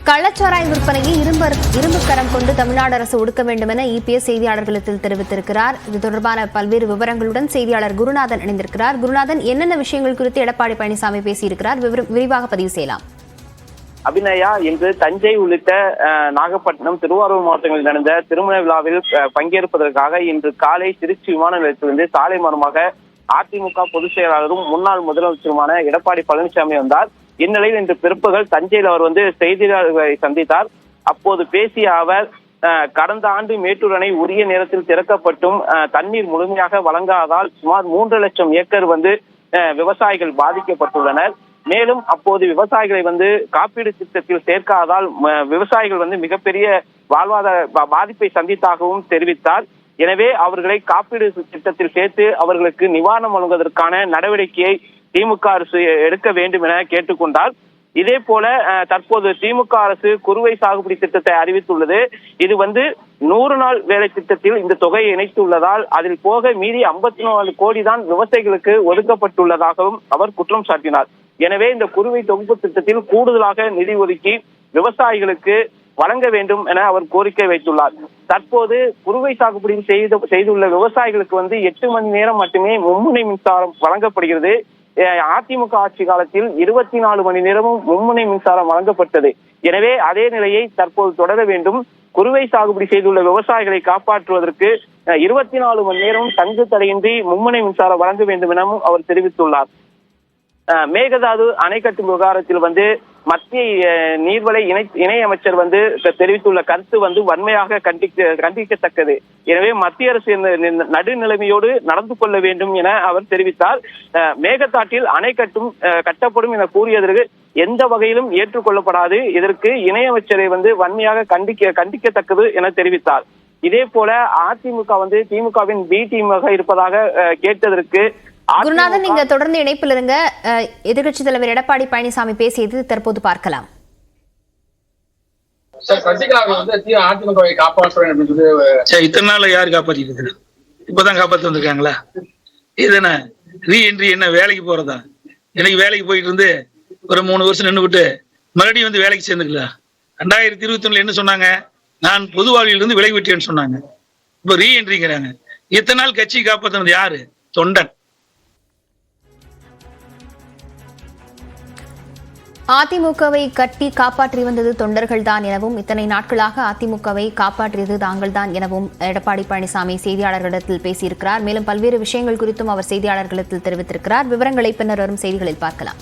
கள்ளச்சாராய விற்பனையை இரும்பு கரம் கொண்டு தமிழ்நாடு அரசு ஒடுக்க வேண்டும் என இபிஎஸ் செய்தியாளர்களுக்கு தெரிவித்திருக்கிறார். இது தொடர்பான பல்வேறு விவரங்களுடன் செய்தியாளர் குருநாதன் இணைந்திருக்கிறார். குருநாதன், என்னென்ன விஷயங்கள் குறித்து எடப்பாடி பழனிசாமி பேசியிருக்கிறார்? விரிவாக பதிவு செய்யலாம். அபிநயா, இன்று தஞ்சை உள்ளிட்ட நாகப்பட்டினம், திருவாரூர் மாவட்டங்களில் நடந்த திருமண விழாவில் பங்கேற்பதற்காக இன்று காலை திருச்சி விமான நிலையத்திலிருந்து சாலை மார்க்கமாக அதிமுக பொதுச் செயலாளரும் முன்னாள் முதலமைச்சருமான எடப்பாடி பழனிசாமி வந்தார். இந்நிலையில் இன்று பிற்பகல் தஞ்சையில் அவர் செய்தியாளர்களை சந்தித்தார். அப்போது பேசிய அவர், கடந்த ஆண்டு மேட்டூர் அணை உரிய நேரத்தில் திறக்கப்பட்டும் தண்ணீர் முழுமையாக வழங்காததால் சுமார் 3 லட்சம் ஏக்கர் விவசாயிகள் பாதிக்கப்பட்டுள்ளனர். மேலும் அப்போது விவசாயிகளை காப்பீடு திட்டத்தில் சேர்க்காததால் விவசாயிகள் மிகப்பெரிய வாழ்வாதார பாதிப்பை சந்தித்ததாகவும் தெரிவித்தார். எனவே அவர்களை காப்பீடு திட்டத்தில் சேர்த்து அவர்களுக்கு நிவாரணம் வழங்குவதற்கான நடவடிக்கையை திமுக அரசு எடுக்க வேண்டும் என கேட்டுக்கொண்டார். இதே போல தற்போது திமுக அரசு குறுவை சாகுபடி திட்டத்தை அறிவித்துள்ளது. இது 100 நாள் வேலை திட்டத்தில் இந்த தொகையை இணைத்துள்ளதால் அதில் போக மீதி 54 கோடி தான் விவசாயிகளுக்கு ஒதுக்கப்பட்டுள்ளதாகவும் அவர் குற்றம் சாட்டினார். எனவே இந்த குறுவை தொகுப்பு திட்டத்தில் கூடுதலாக நிதி ஒதுக்கி விவசாயிகளுக்கு வழங்க வேண்டும் என அவர் கோரிக்கை வைத்துள்ளார். தற்போது குறுவை சாகுபடி செய்துள்ள விவசாயிகளுக்கு 8 மணி நேரம் மட்டுமே மும்முனை மின்சாரம் வழங்கப்படுகிறது. அதிமுக ஆட்சி காலத்தில் 24 மணி நேரமும் மும்முனை மின்சாரம் வழங்கப்பட்டது. எனவே அதே நிலையை தற்போது தொடர வேண்டும். குறுவை சாகுபடி செய்துள்ள விவசாயிகளை காப்பாற்றுவதற்கு 24 மணி நேரமும் தங்கு தடையின்றி மும்முனை மின்சாரம் வழங்க வேண்டும் எனவும் அவர் தெரிவித்துள்ளார். மேகதாது அணை கட்டும் விவகாரத்தில் மத்திய நீர்வள இணை அமைச்சர் தெரிவித்துள்ள கருத்து வன்மையாக கண்டிக்கத்தக்கது. எனவே மத்திய அரசு நடுநிலைமையோடு நடந்து கொள்ள வேண்டும் என அவர் தெரிவித்தார். மேகதாட்டில் அணை கட்டப்படும் என கூறியதற்கு எந்த வகையிலும் ஏற்றுக்கொள்ளப்படாது. இதற்கு இணையமைச்சரை வன்மையாக கண்டிக்கத்தக்கது என தெரிவித்தார். இதே போல அதிமுக திமுகவின் பி டீமாக இருப்பதாக கேட்டதற்கு குருநாதன், நீங்க தொடர்ந்து இணைப்பில் இருங்க. எதிர்க்கட்சித் தலைவர் எடப்பாடி பழனிசாமி பேசியது தற்போது பார்க்கலாம். இத்தனை நாள் யாரு காப்பாற்றிட்டு இப்பதான் காப்பாத்தி வந்திருக்காங்களா? இது என்ன ரீஎன்ட்ரி, என்ன வேலைக்கு போறதா? எனக்கு வேலைக்கு போயிட்டு இருந்து ஒரு 3 வருஷம் நின்றுவிட்டு மறுபடியும் வேலைக்கு சேர்ந்துக்கலாம். 2021 என்ன சொன்னாங்க? நான் பொது வாழ்விலிருந்து விலகி விட்டேன்னு சொன்னாங்க. இப்ப ரீஎன்ட்ரிங்கிறாங்க. இத்தனை நாள் கட்சி காப்பாற்றினது யாரு? தொண்டன். அதிமுகவை கட்டி காப்பாற்றி வந்தது தொண்டர்கள் தான் எனவும், இத்தனை நாட்களாக அதிமுகவை காப்பாற்றியது தாங்கள் தான் எனவும் எடப்பாடி பழனிசாமி செய்தியாளர்களிடத்தில் பேசியிருக்கிறார். மேலும் பல்வேறு விஷயங்கள் குறித்தும் அவர் செய்தியாளர்களிடத்தில் தெரிவித்திருக்கிறார். விவரங்களை பின்னர் வரும் செய்திகளில் பார்க்கலாம்.